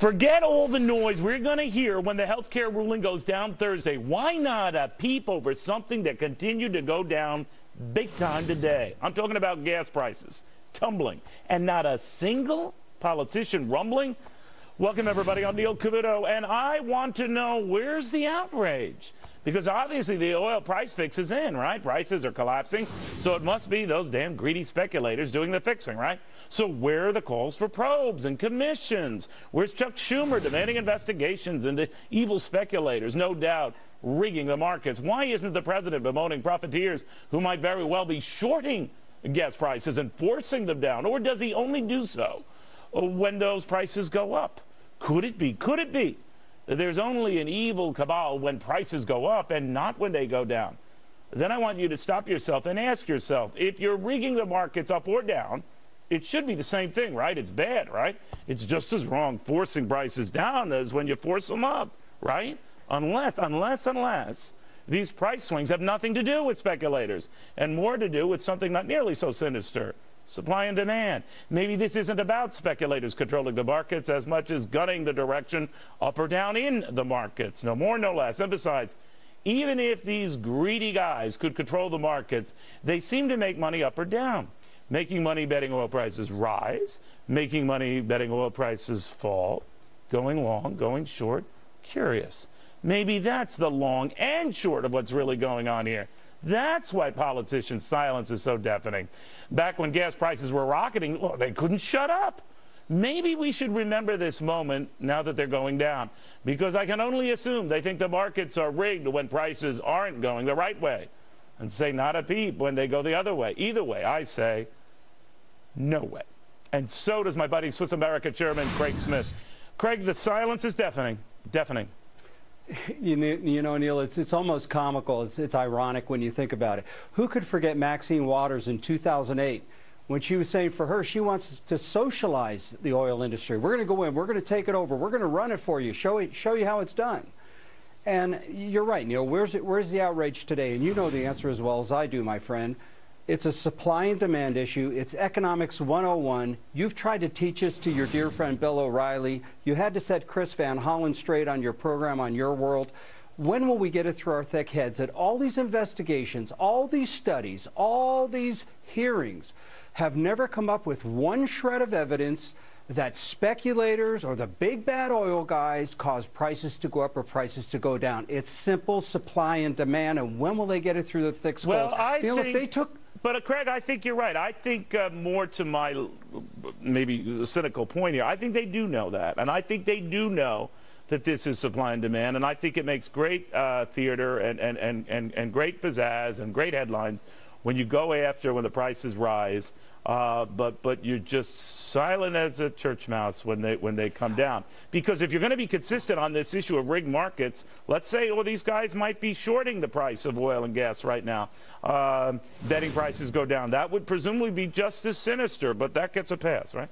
Forget all the noise we're going to hear when the health care ruling goes down Thursday. Why not a peep over something that continued to go down big time today? I'm talking about gas prices tumbling and not a single politician rumbling. Welcome, everybody. I'm Neil Cavuto, and I want to know, where's the outrage? Because obviously the oil price fix is in, right? Prices are collapsing, so it must be those damn greedy speculators doing the fixing, right? So where are the calls for probes and commissions? Where's Chuck Schumer demanding investigations into evil speculators, no doubt rigging the markets? Why isn't the president bemoaning profiteers who might very well be shorting gas prices and forcing them down? Or does he only do so when those prices go up? Could it be that there's only an evil cabal when prices go up and not when they go down? Then I want you to stop yourself and ask yourself, if you're rigging the markets up or down, it should be the same thing, right? It's bad, right? It's just as wrong forcing prices down as when you force them up, right? Unless these price swings have nothing to do with speculators and more to do with something not nearly so sinister: supply and demand. Maybe this isn't about speculators controlling the markets as much as gunning the direction up or down in the markets. No more, no less. And besides, even if these greedy guys could control the markets, they seem to make money up or down. Making money betting oil prices rise, making money betting oil prices fall, going long, going short. Curious. Maybe that's the long and short of what's really going on here. That's why politicians' silence is so deafening. Back when gas prices were rocketing, well, they couldn't shut up. Maybe we should remember this moment now that they're going down, because I can only assume they think the markets are rigged when prices aren't going the right way, and say not a peep when they go the other way. Either way, I say no way. And so does my buddy Swiss America Chairman Craig Smith. Craig, the silence is deafening. You know, Neil, it's almost comical. It's ironic when you think about it. Who could forget Maxine Waters in 2008 when she was saying for her, she wants to socialize the oil industry. We're going to go in. We're going to take it over. We're going to run it for you, show you how it's done. And you're right, Neil. Where's the outrage today? And you know the answer as well as I do, my friend. It's a supply and demand issue. It's economics 101. You've tried to teach us to your dear friend Bill O'Reilly. You had to set Chris Van Hollen straight on your program on Your World. When will we get it through our thick heads that all these investigations, all these studies, all these hearings have never come up with one shred of evidence that speculators or the big bad oil guys cause prices to go up or prices to go down? It's simple supply and demand. And when will they get it through the thick skulls? Well, Neil, if they took... But, Craig, I think you're right. I think more to my maybe cynical point here, I think they do know that. And I think they do know that this is supply and demand. And I think it makes great theater and great pizzazz and great headlines when you go after when the prices rise. But you're just silent as a church mouse when they come down. Because if you're going to be consistent on this issue of rigged markets, let's say, oh, these guys might be shorting the price of oil and gas right now, betting prices go down. That would presumably be just as sinister, but that gets a pass, right?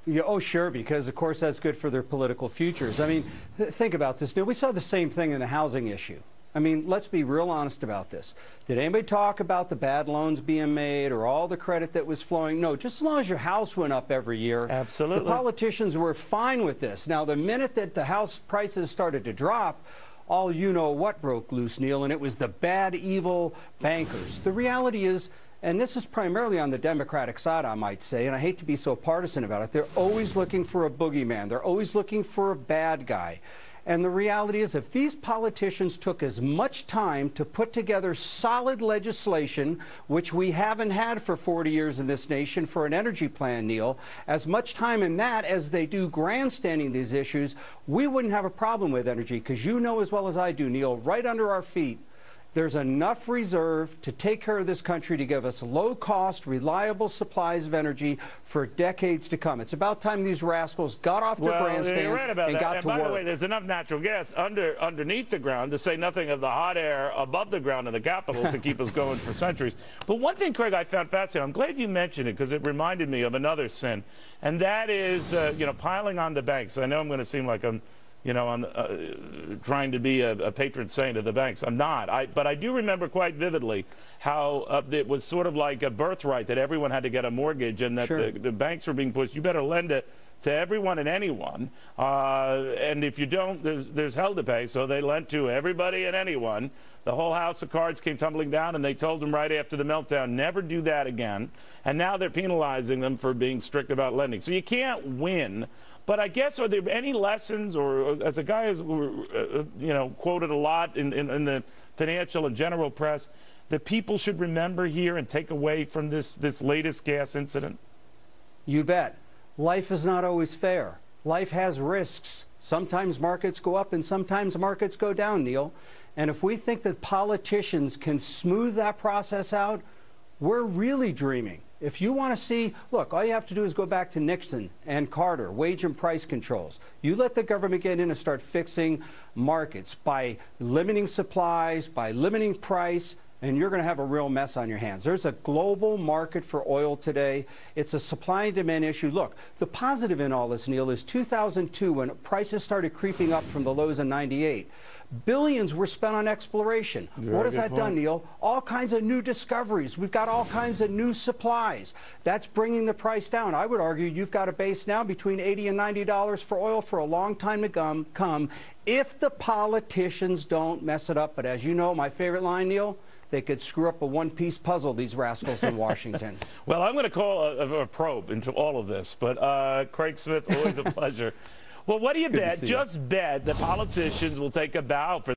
Yeah, oh, sure, because, of course, that's good for their political futures. I mean, think about this. Now, we saw the same thing in the housing issue. I mean, let's be real honest about this. Did anybody talk about the bad loans being made or all the credit that was flowing? No, just as long as your house went up every year. Absolutely. The politicians were fine with this. Now, the minute that the house prices started to drop, all you know what broke loose, Neil, and it was the bad, evil bankers. The reality is, and this is primarily on the Democratic side, I might say, and I hate to be so partisan about it, they're always looking for a boogeyman. They're always looking for a bad guy. And the reality is, if these politicians took as much time to put together solid legislation, which we haven't had for 40 years in this nation for an energy plan, Neil, as much time in that as they do grandstanding these issues, we wouldn't have a problem with energy. Because you know as well as I do, Neil, right under our feet, there's enough reserve to take care of this country to give us low-cost, reliable supplies of energy for decades to come. It's about time these rascals got off their grandstands right about and that. got and to by work. the way, there's enough natural gas underneath the ground, to say nothing of the hot air above the ground in the Capitol, to keep us going for centuries. But one thing, Craig, I found fascinating. I'm glad you mentioned it, because it reminded me of another sin, and that is, piling on the banks. I know I'm going to seem like I'm trying to be a patron saint of the banks. I'm not. But I do remember quite vividly how it was sort of like a birthright that everyone had to get a mortgage, and that Sure. the banks were being pushed. You better lend it to everyone and anyone. And if you don't, there's hell to pay. So they lent to everybody and anyone. The whole house of cards came tumbling down, and they told them right after the meltdown, never do that again. And now they're penalizing them for being strict about lending. So you can't win. But I guess, are there any lessons, or as a guy who's quoted a lot in the financial and general press, that people should remember here and take away from this latest gas incident? You bet. Life is not always fair. Life has risks. Sometimes markets go up and sometimes markets go down, Neil. And if we think that politicians can smooth that process out, we're really dreaming. If you want to see, look, all you have to do is go back to Nixon and Carter, wage and price controls. You let the government get in and start fixing markets by limiting supplies, by limiting price, and you're going to have a real mess on your hands. There's a global market for oil today. It's a supply and demand issue. Look, the positive in all this, Neil, is 2002, when prices started creeping up from the lows in '98. Billions were spent on exploration. What has that done, Neil? All kinds of new discoveries. We've got all kinds of new supplies. That's bringing the price down. I would argue you've got a base now between $80 and $90 for oil for a long time to come if the politicians don't mess it up. But as you know, my favorite line, Neil, they could screw up a one-piece puzzle, these rascals in Washington. Well, I'm going to call a probe into all of this. But Craig Smith, always a pleasure. Well, what do you bet? Just bet that politicians will take a bow for